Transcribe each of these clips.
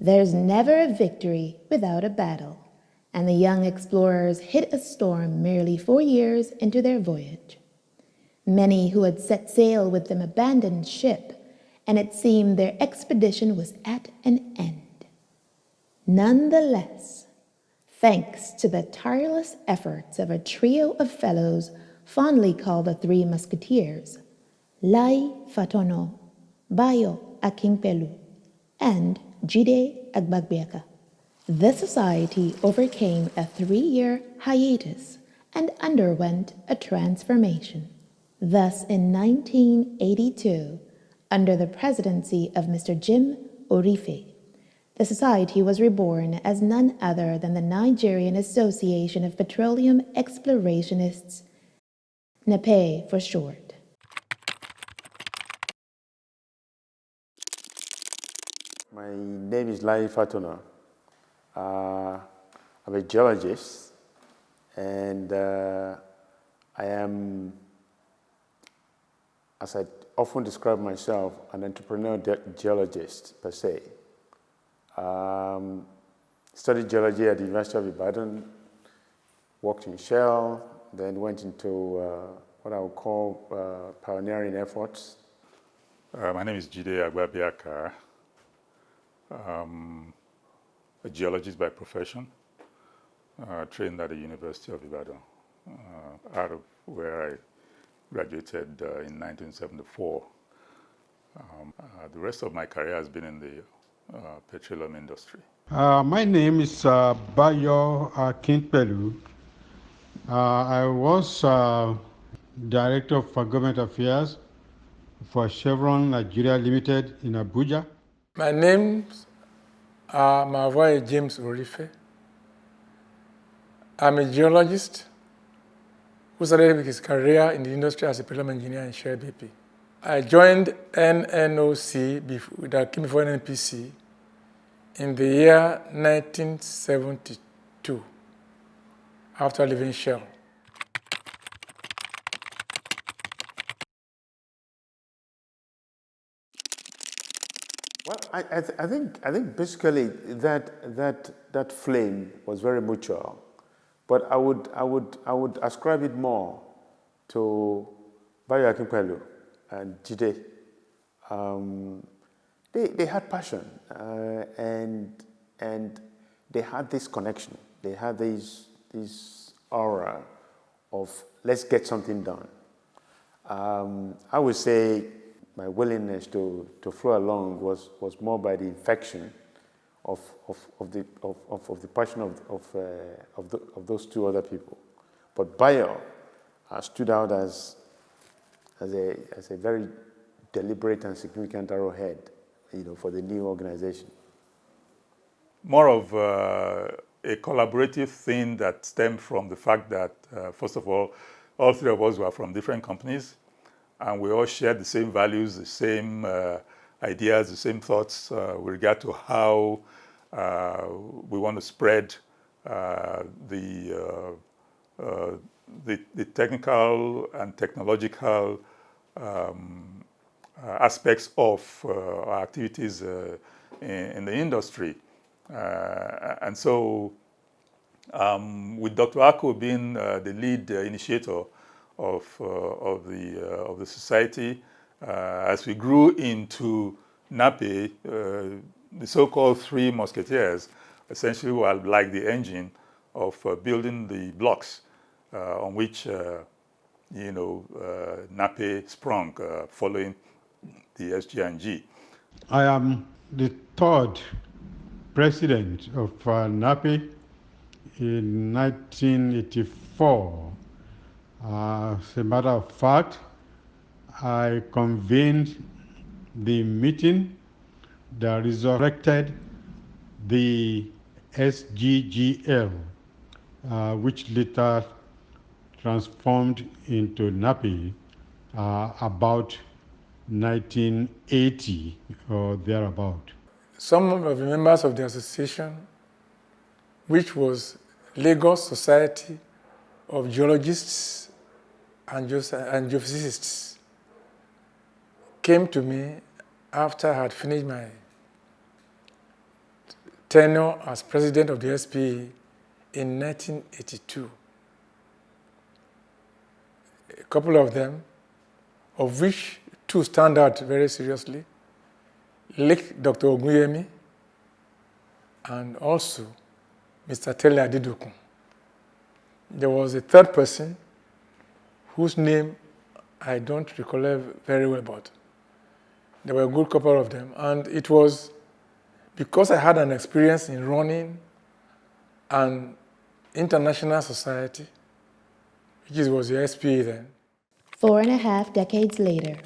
There's never a victory without a battle, and the young explorers hit a storm merely 4 years into their voyage. Many who had set sail with them abandoned ship, and it seemed their expedition was at an end. Nonetheless, thanks to the tireless efforts of a trio of fellows fondly called the Three Musketeers, Lai Fatono, Bayo Akingpelu, and Jide Agbagbiaka, the society overcame a 3-year hiatus and underwent a transformation. Thus, in 1982, under the presidency of Mr. Jim Orife, the society was reborn as none other than the Nigerian Association of Petroleum Explorationists, Nape for short. My name is Lai Fatuna. I'm a geologist, and I am, as I often describe myself, an entrepreneur geologist per se. Studied geology at the University of Ibadan, worked in Shell, then went into what I would call pioneering efforts. My name is Jide Agbagbiaka. A geologist by profession, trained at the University of Ibadan, out of where I graduated in 1974. The rest of my career has been in the petroleum industry. My name is Bayo Akingpelu. I was Director of Government Affairs for Chevron Nigeria Limited in Abuja. My name is Mavoye James Orife. I'm a geologist who started his career in the industry as a petroleum engineer in Shell BP. I joined NNOC that came before NNPC in the year 1972 after leaving Shell. Well, I think basically that flame was very mutual, but I would ascribe it more to Bayo Akingpelu and Jide. They had passion, and they had this connection. They had this aura of let's get something done. I would say my willingness to flow along was more by the infection of the passion of those two other people. But Bayo stood out as a very deliberate and significant arrowhead, for the new organization. More of a collaborative thing that stemmed from the fact that, first of all three of us were from different companies, and we all shared the same values, the same ideas, the same thoughts with regard to how we want to spread the technical and technological aspects of our activities in the industry. And so with Dr. Ako being the lead initiator of the society, as we grew into Nape, the so-called Three Musketeers essentially were like the engine of building the blocks on which Nape sprung following the SG&G. I am the third president of Nape in 1984. As a matter of fact, I convened the meeting that resurrected the SGGL, which later transformed into Nape about 1980 or thereabout. Some of the members of the association, which was Lagos Society of Geologists and Geophysicists, came to me after I had finished my tenure as president of the SPE in 1982. A couple of them, of which two stand out very seriously, late Dr. Oguyemi and also Mr. Tele Adedokun. There was a third person whose name I don't recall very well, but there were a good couple of them. And it was because I had an experience in running an international society, which was the SPA then. 4.5 decades later,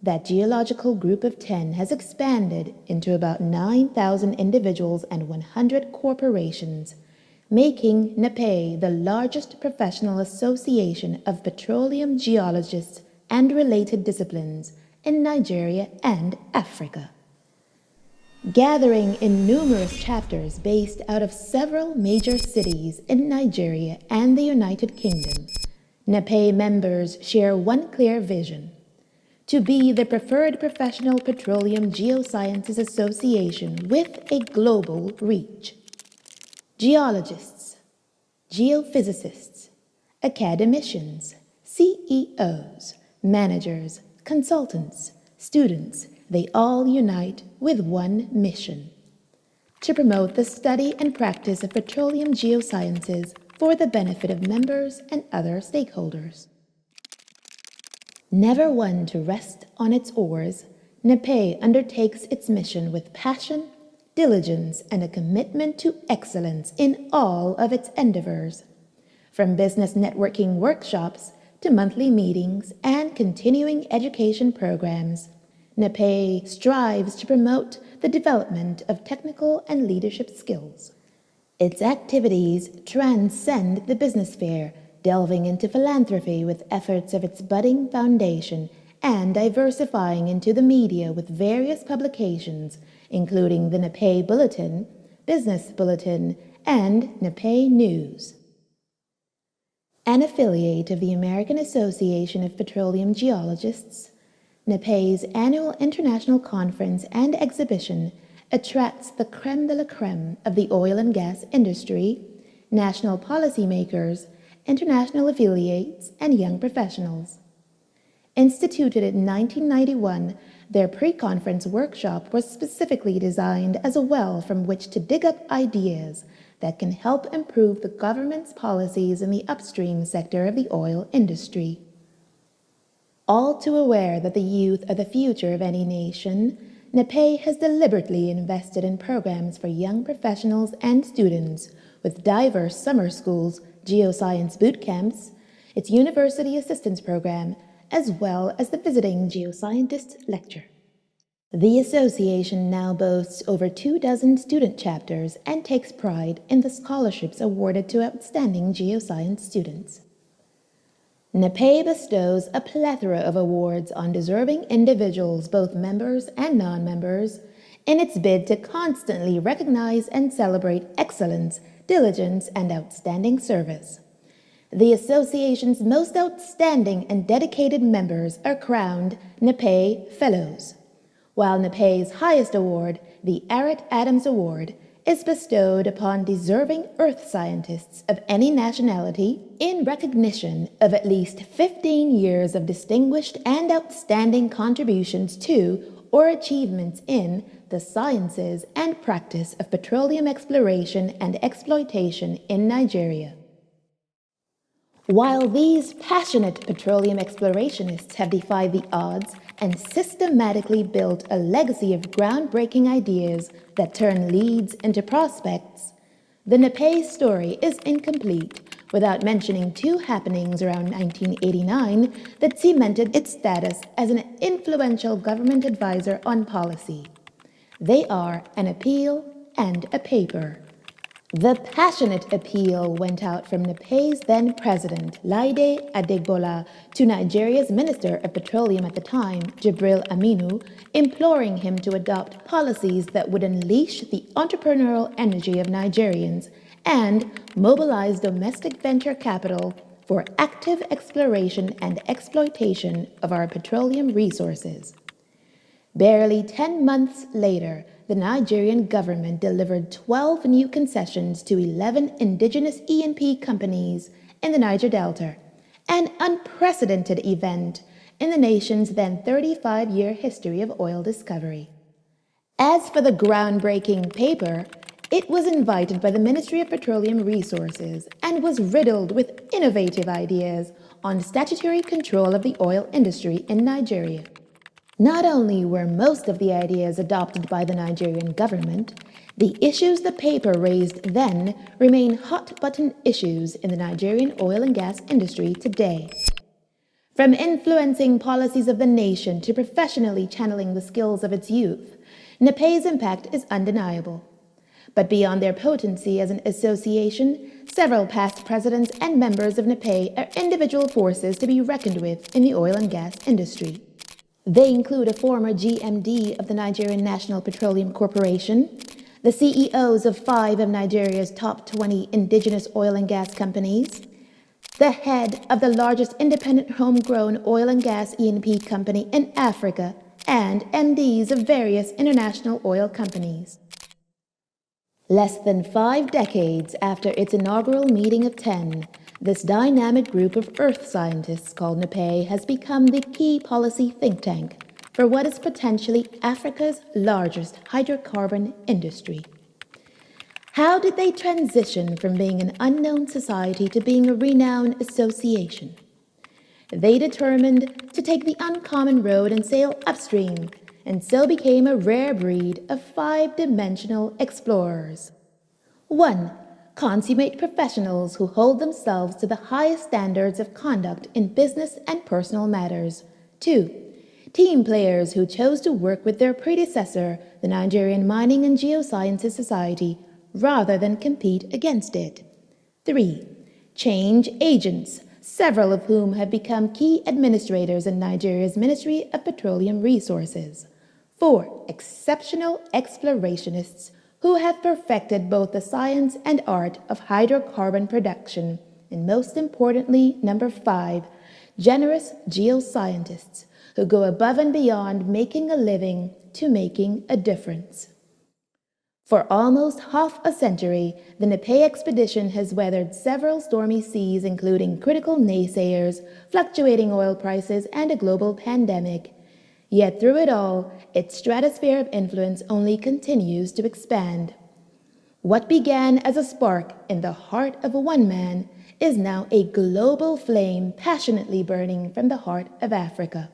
that geological group of 10 has expanded into about 9,000 individuals and 100 corporations, making Nape the largest professional association of petroleum geologists and related disciplines in Nigeria and Africa. Gathering in numerous chapters based out of several major cities in Nigeria and the United Kingdom, Nape members share one clear vision: to be the preferred professional petroleum geosciences association with a global reach. Geologists, geophysicists, academicians, CEOs, managers, consultants, students, they all unite with one mission: to promote the study and practice of petroleum geosciences for the benefit of members and other stakeholders. Never one to rest on its oars, Nape undertakes its mission with passion, diligence, and a commitment to excellence in all of its endeavors. From business networking workshops to monthly meetings and continuing education programs, Nape strives to promote the development of technical and leadership skills. Its activities transcend the business sphere, delving into philanthropy with efforts of its budding foundation and diversifying into the media with various publications, including the Nape Bulletin, Business Bulletin, and Nape News. An affiliate of the American Association of Petroleum Geologists, Nape's annual international conference and exhibition attracts the crème de la crème of the oil and gas industry, national policymakers, international affiliates, and young professionals. Instituted in 1991, their pre-conference workshop was specifically designed as a well from which to dig up ideas that can help improve the government's policies in the upstream sector of the oil industry. All too aware that the youth are the future of any nation, Nape has deliberately invested in programs for young professionals and students with diverse summer schools, geoscience boot camps, its university assistance program, as well as the visiting geoscientist lecture. The association now boasts over 24 student chapters and takes pride in the scholarships awarded to outstanding geoscience students. Nape bestows a plethora of awards on deserving individuals, both members and non-members, in its bid to constantly recognize and celebrate excellence, diligence, and outstanding service. The association's most outstanding and dedicated members are crowned Nape Fellows, while Nape's highest award, the Arrett Adams Award, is bestowed upon deserving earth scientists of any nationality in recognition of at least 15 years of distinguished and outstanding contributions to or achievements in the sciences and practice of petroleum exploration and exploitation in Nigeria. While these passionate petroleum explorationists have defied the odds and systematically built a legacy of groundbreaking ideas that turn leads into prospects, the Nape story is incomplete without mentioning two happenings around 1989 that cemented its status as an influential government advisor on policy. They are an appeal and a paper. The passionate appeal went out from Nape's then president, Laide Adegbola, to Nigeria's Minister of Petroleum at the time, Jibril Aminu, imploring him to adopt policies that would unleash the entrepreneurial energy of Nigerians and mobilize domestic venture capital for active exploration and exploitation of our petroleum resources. Barely 10 months later, the Nigerian government delivered 12 new concessions to 11 indigenous E&P companies in the Niger Delta, an unprecedented event in the nation's then 35-year history of oil discovery. As for the groundbreaking paper, it was invited by the Ministry of Petroleum Resources and was riddled with innovative ideas on statutory control of the oil industry in Nigeria. Not only were most of the ideas adopted by the Nigerian government, the issues the paper raised then remain hot-button issues in the Nigerian oil and gas industry today. From influencing policies of the nation to professionally channeling the skills of its youth, Nape's impact is undeniable. But beyond their potency as an association, several past presidents and members of Nape are individual forces to be reckoned with in the oil and gas industry. They include a former GMD of the Nigerian National Petroleum Corporation, the CEOs of 5 of Nigeria's top 20 indigenous oil and gas companies, the head of the largest independent homegrown oil and gas E&P company in Africa, and MDs of various international oil companies. Less than 5 decades after its inaugural meeting of 10, this dynamic group of earth scientists called Nape has become the key policy think tank for what is potentially Africa's largest hydrocarbon industry. How did they transition from being an unknown society to being a renowned association? They determined to take the uncommon road and sail upstream, and so became a rare breed of 5-dimensional explorers. 1. Consummate professionals who hold themselves to the highest standards of conduct in business and personal matters. 2. Team players who chose to work with their predecessor, the Nigerian Mining and Geosciences Society, rather than compete against it. 3. Change agents, several of whom have become key administrators in Nigeria's Ministry of Petroleum Resources. 4. Exceptional explorationists who have perfected both the science and art of hydrocarbon production. And most importantly, number 5, generous geoscientists who go above and beyond making a living to making a difference. For almost half a century, the Nape expedition has weathered several stormy seas, including critical naysayers, fluctuating oil prices, and a global pandemic. Yet through it all, its stratosphere of influence only continues to expand. What began as a spark in the heart of one man is now a global flame passionately burning from the heart of Africa.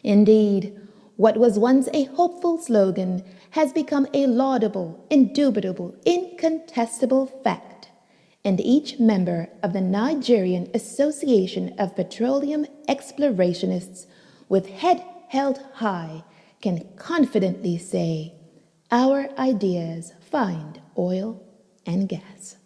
Indeed, what was once a hopeful slogan has become a laudable, indubitable, incontestable fact, and each member of the Nigerian Association of Petroleum Explorationists, with head held high, can confidently say, our ideas find oil and gas.